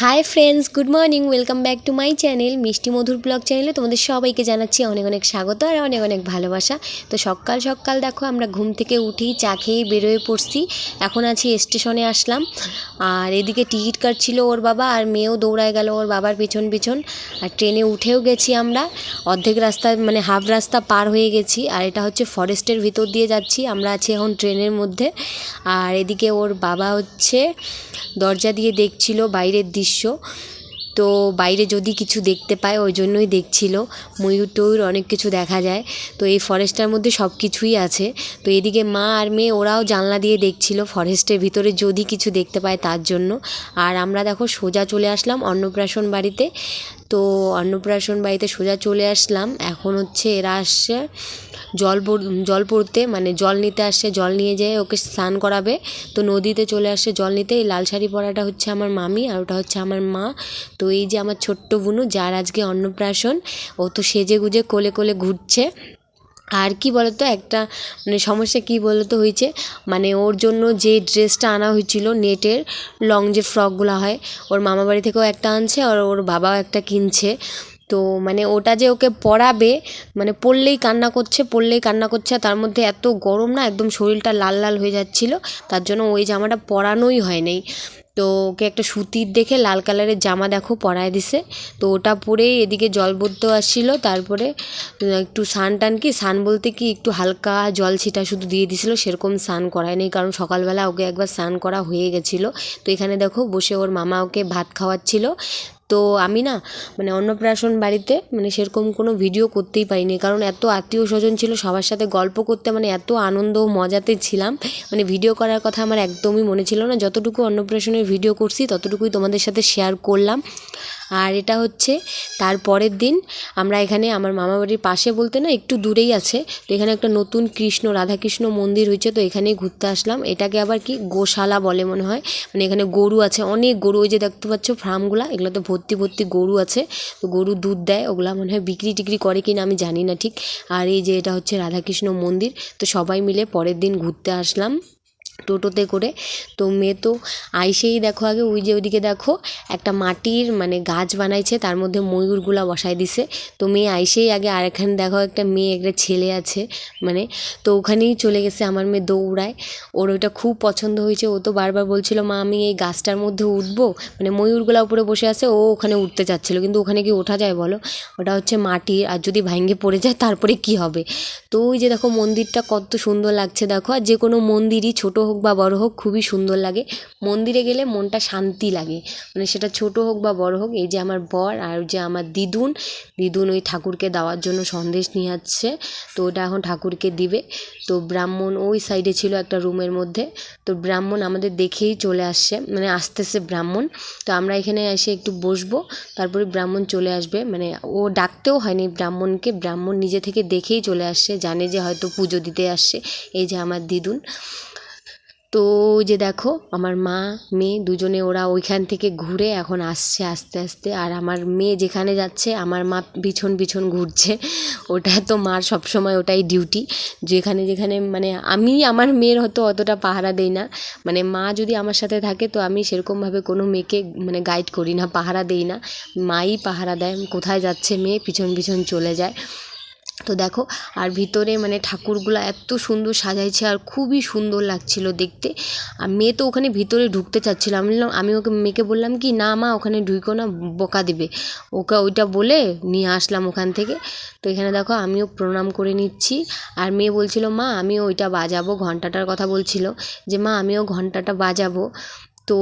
Hi friends, good morning. Welcome back to my channel মিষ্টি মধুর blog চ্যানেলে তোমাদের সবাইকে জানাচ্ছি অনেক অনেক স্বাগত আর অনেক অনেক ভালোবাসা। তো সকাল সকাল দেখো আমরা ঘুম থেকে উঠেই চা খেয়ে বেরোয় পড়ছি। এখন আছি স্টেশনে আসলাম, আর এদিকে টিকিট কাটছিল ওর বাবা, আর মেয়েও দৌড়ায় গেল ওর বাবার পিছন পিছন। আর ট্রেনে উঠেও গেছি আমরা, অর্ধেক রাস্তা মানে হাফ রাস্তা পার হয়ে গেছি। আর এটা হচ্ছে ফরেস্টের ভিতর দিয়ে যাচ্ছি, আমরা আছি এখন ট্রেনের মধ্যে। আর এদিকে ওর বাবা হচ্ছে দরজা দিয়ে দেখছিল বাইরের দৃশ্য, তো বাইরে যদি কিছু দেখতে পায় ওই জন্যই দেখছিল। ময়ূর টয়ূর অনেক কিছু দেখা যায়, তো এই ফরেস্টটার মধ্যে সব কিছুই আছে। তো এদিকে মা আর মেয়ে ওরাও জানলা দিয়ে দেখছিল ফরেস্টের ভিতরে যদি কিছু দেখতে পায় তার জন্য। আর আমরা দেখো সোজা চলে আসলাম অন্নপ্রাশন বাড়িতে। তো অন্নপ্রাশন বাড়িতে সোজা চলে আসলাম। এখন হচ্ছে এরা আসছে জল পড়তে, মানে জল নিতে আসছে, জল নিয়ে যেয়ে ওকে স্নান করাবে। তো নদীতে চলে আসছে জল নিতে। এই লাল শাড়ি পরাটা হচ্ছে আমার মামি, আর ওটা হচ্ছে আমার মা। তো এই যে আমার ছোট্ট বুনু, যার আজকে অন্নপ্রাশন, ও তো সেজে গুজে কোলে কোলে ঘুরছে। আর কি বলতো, একটা মানে সমস্যা কি বলতো হয়েছে, মানে ওর জন্য যে ড্রেসটা আনা হয়েছিল নেটের লং যে ফ্রকগুলো হয়, ওর মামা বাড়ি থেকেও একটা আনছে আর ওর বাবাও একটা কিনছে। তো মানে ওটা যে ওকে পরাবে, মানে পরলেই কান্না করছে। তার মধ্যে এত গরম না, একদম শরীরটা লাল লাল হয়ে যাচ্ছিলো, তার জন্য ওই জামাটা পরানোই হয় নাই। তো ওকে একটা সুতির দেখে লাল কালারের জামা দেখো পরায় দিছে। তো ওটা পরেই এদিকে জল ভরতেও আসছিলো। তারপরে একটু স্নান বলতে কি একটু হালকা জল ছিটা শুধু দিয়ে দিছিল, সেরকম স্নান করায় নেই, কারণ সকালবেলা ওকে একবার স্নান করা হয়ে গেছিলো। তো এখানে দেখো বসে ওর মামা ওকে ভাত খাওয়াচ্ছিল। তো আমি না মানে অন্নপ্রাশন বাড়িতে মানে সেরকম কোনো ভিডিও করতেই পারিনি, কারণ এত আত্মীয় স্বজন ছিল, সবার সাথে গল্প করতে মানে এত আনন্দ মজাতে ছিলাম, মানে ভিডিও করার কথা আমার একদমই মনে ছিল না। যতটুকু অন্নপ্রাশনের ভিডিও করছি ততটুকুই তোমাদের সাথে শেয়ার করলাম। আর এটা হচ্ছে তার পরের দিন আমরা এখানে আমার মামা বাড়ির পাশে বলতে না একটু দূরেই আছে, তো এখানে একটা নতুন রাধাকৃষ্ণ মন্দির হয়েছে, তো এখানেই ঘুরতে আসলাম। এটাকে আবার কি গোশালা বলে মনে হয়, মানে এখানে গরু আছে, অনেক গরু, ওই যে দেখতে পাচ্ছ ফার্মগুলা, এগুলোতে ভর্তি ভর্তি গরু আছে। তো গরু দুধ দেয়, ওগুলা মনে হয় বিক্রি টিক্রি করে কিনা আমি জানি না ঠিক। আর এই যে এটা হচ্ছে রাধাকৃষ্ণ মন্দির। তো সবাই মিলে পরের দিন ঘুরতে আসলাম টোটোতে করে। তো মেয়ে তো আইসেই দেখো আগে ওই যে ওইদিকে দেখো একটা মাটির মানে গাছ বানাইছে, তার মধ্যে ময়ূরগুলা বসাই দিছে। তো মেয়ে আইসেই আগে, আর এখানে দেখো একটা মেয়ে একটা ছেলে আছে, মানে তো ওখানেই চলে গেছে আমার মেয়ে দৌড়ায়। ওর ওইটা খুব পছন্দ হয়েছে, ও তো বারবার বলছিল মা আমি এই গাছটার মধ্যে উঠবো, মানে ময়ূরগুলা উপরে বসে আছে, ও ওখানে উঠতে চাচ্ছিলো, কিন্তু ওখানে কি ওঠা যায় বলো, ওটা হচ্ছে মাটির, আর যদি ভাঙ্গে পড়ে যায় তারপরে কি হবে। তো ওই যে দেখো মন্দিরটা কত সুন্দর লাগছে দেখো, আর যে কোনো মন্দিরই ছোট হোক বা বড় হোক খুবই সুন্দর লাগে। মন্দিরে গেলে মনটা শান্তি লাগে, মানে সেটা ছোট হোক বা বড় হোক। এই যে আমার বর আর যে আমার দিদুন ওই ঠাকুরকে দেওয়ার জন্য সন্দেশ নিয়ে আসছে, তো ওটা এখন ঠাকুরকে দিবে। তো ব্রাহ্মণ ওই সাইডে ছিল একটা রুমের মধ্যে, তো ব্রাহ্মণ আমাদের দেখেই চলে আসছে, মানে আসতেছে ব্রাহ্মণ। তো আমরা এখানে এসে একটু বসবো, তারপরে ব্রাহ্মণ চলে আসবে, মানে ও ডাকতেও হয়নি ব্রাহ্মণকে, ব্রাহ্মণ নিজে থেকে দেখেই চলে আসছে, জানে যে হয়তো পুজো দিতে আসছে। এই যে আমার দিদুন। তো যে দেখো আমার মা মেয়ে দুজনে ওরা ওইখান থেকে ঘুরে এখন আসছে আস্তে আস্তে, আর আমার মেয়ে যেখানে যাচ্ছে আমার মা পিছন পিছন ঘুরছে। ওটা তো মার সবসময় ওটাই ডিউটি, যেখানে যেখানে মানে আমি আমার মেয়ের হয়তো অতটা পাহারা দেই না, মানে মা যদি আমার সাথে থাকে তো আমি সেরকমভাবে কোনো মেয়েকে মানে গাইড করি না, পাহারা দেই না, মাই পাহারা দেয়, কোথায় যাচ্ছে মেয়ে পিছন পিছন চলে যায়। তো দেখো আর ভিতরে মানে ঠাকুরগুলো এত সুন্দর সাজাইছে আর খুবই সুন্দর লাগছিল দেখতে। আর মেয়ে তো ওখানে ভিতরে ঢুকতে চাচ্ছিল, আমি ওকে মেয়েকে বললাম কি না মা ওখানে ঢুকো না, বকা দিবে, ওকে ওইটা বলে নিয়ে আসলাম ওখান থেকে। তো এখানে দেখো আমিও প্রণাম করে নিচ্ছি, আর মেয়ে বলছিল মা আমিও ওইটা বাজাবো, ঘন্টাটার কথা বলছিল যে মা আমিও ঘন্টাটা বাজাবো। তো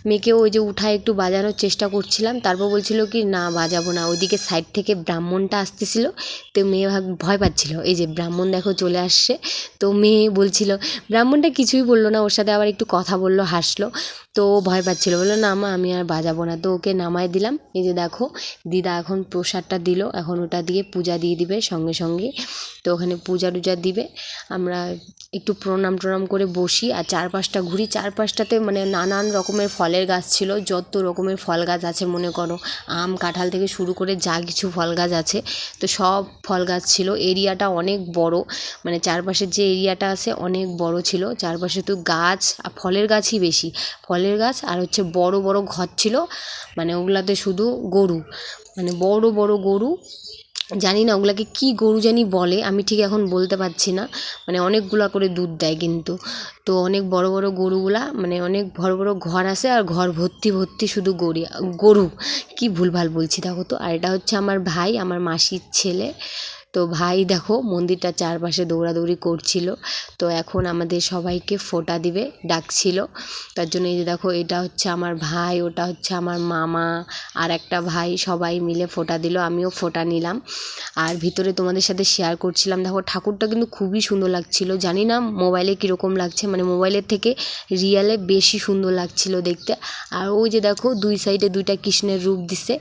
মেয়েকে ওই যে উঠায় একটু বাজানোর চেষ্টা করছিলাম, তারপর বলছিল কি না বাজাবো না, ওইদিকে সাইড থেকে ব্রাহ্মণটা আসতেছিল। তো মেয়ে ভয় পাচ্ছিল, এই যে ব্রাহ্মণ দেখো চলে আসছে। তো মেয়ে বলছিল, ব্রাহ্মণটা কিছুই বললো না, ওর সাথে আবার একটু কথা বললো, হাসলো। তো ভয় পাচ্ছিল, বললো না মা আমি আর বাজাবো না। তো ওকে নামায় দিলাম। এই যে দেখো দিদা এখন প্রসাদটা দিল, এখন ওটা দিয়ে পূজা দিয়ে দিবে সঙ্গে সঙ্গে। তো ওখানে পূজা টুজা দিবে, আমরা একটু প্রণাম টনাম করে বসি আর চারপাশটা ঘুরি। চারপাশটাতে মানে নানান রকমের ফলের গাছ ছিল, যত রকমের ফল গাছ আছে মনে করো আম কাঁঠাল থেকে শুরু করে যা কিছু ফল গাছ আছে, তো সব ফল গাছ ছিল। এরিয়াটা অনেক বড়, মানে চারপাশের যে এরিয়াটা আছে অনেক বড় ছিল, চারপাশে তো গাছ আর ফলের গাছই বেশি। ফলের ফলের গাছ আর হচ্ছে বড় বড় ঘর ছিল, মানে ওগুলাতে শুধু গরু, মানে বড় বড় গরু, জানি না ওগুলাকে কি গরু জানি বলে, আমি ঠিক এখন বলতে পারছি না, মানে অনেকগুলা করে দুধ দেয় কিন্তু। তো অনেক বড় বড় গরুগুলা, মানে অনেক বড় বড় ঘর আছে আর ঘর ভর্তি ভর্তি শুধু গরু, কি ভুলভাল বলছি দেখো তো। আর এটা হচ্ছে আমার ভাই, আমার মাসির ছেলে। তো ভাই দেখো মন্দিরটার চারপাশে দৌড়াদৌড়ি করছিল। তো এখন আমাদের সবাইকে ফোঁটা দিবে ডাকছিল, তার জন্য এই যে দেখো এটা হচ্ছে আমার ভাই, ওটা হচ্ছে আমার মামা, আর একটা ভাই, সবাই মিলে ফোঁটা দিল, আমিও ফোঁটা নিলাম। আর ভিতরে তোমাদের সাথে শেয়ার করছিলাম, দেখো ঠাকুরটা কিন্তু খুবই সুন্দর লাগছিল, জানি না মোবাইলে কীরকম লাগছে, মানে মোবাইলের থেকে রিয়েলে বেশি সুন্দর লাগছিল দেখতে। আর ওই যে দেখো দুই সাইডে দুইটা কৃষ্ণের রূপ দিছে।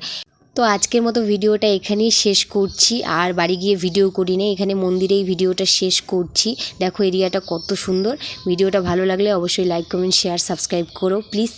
তো আজকের মতো ভিডিওটা এখানেই শেষ করছি, আর বাড়ি গিয়ে ভিডিও করি না, এখানে মন্দিরেই ভিডিওটা শেষ করছি। দেখো এরিয়াটা কত সুন্দর। ভিডিওটা ভালো লাগলে অবশ্যই লাইক কমেন্ট শেয়ার সাবস্ক্রাইব করো প্লিজ।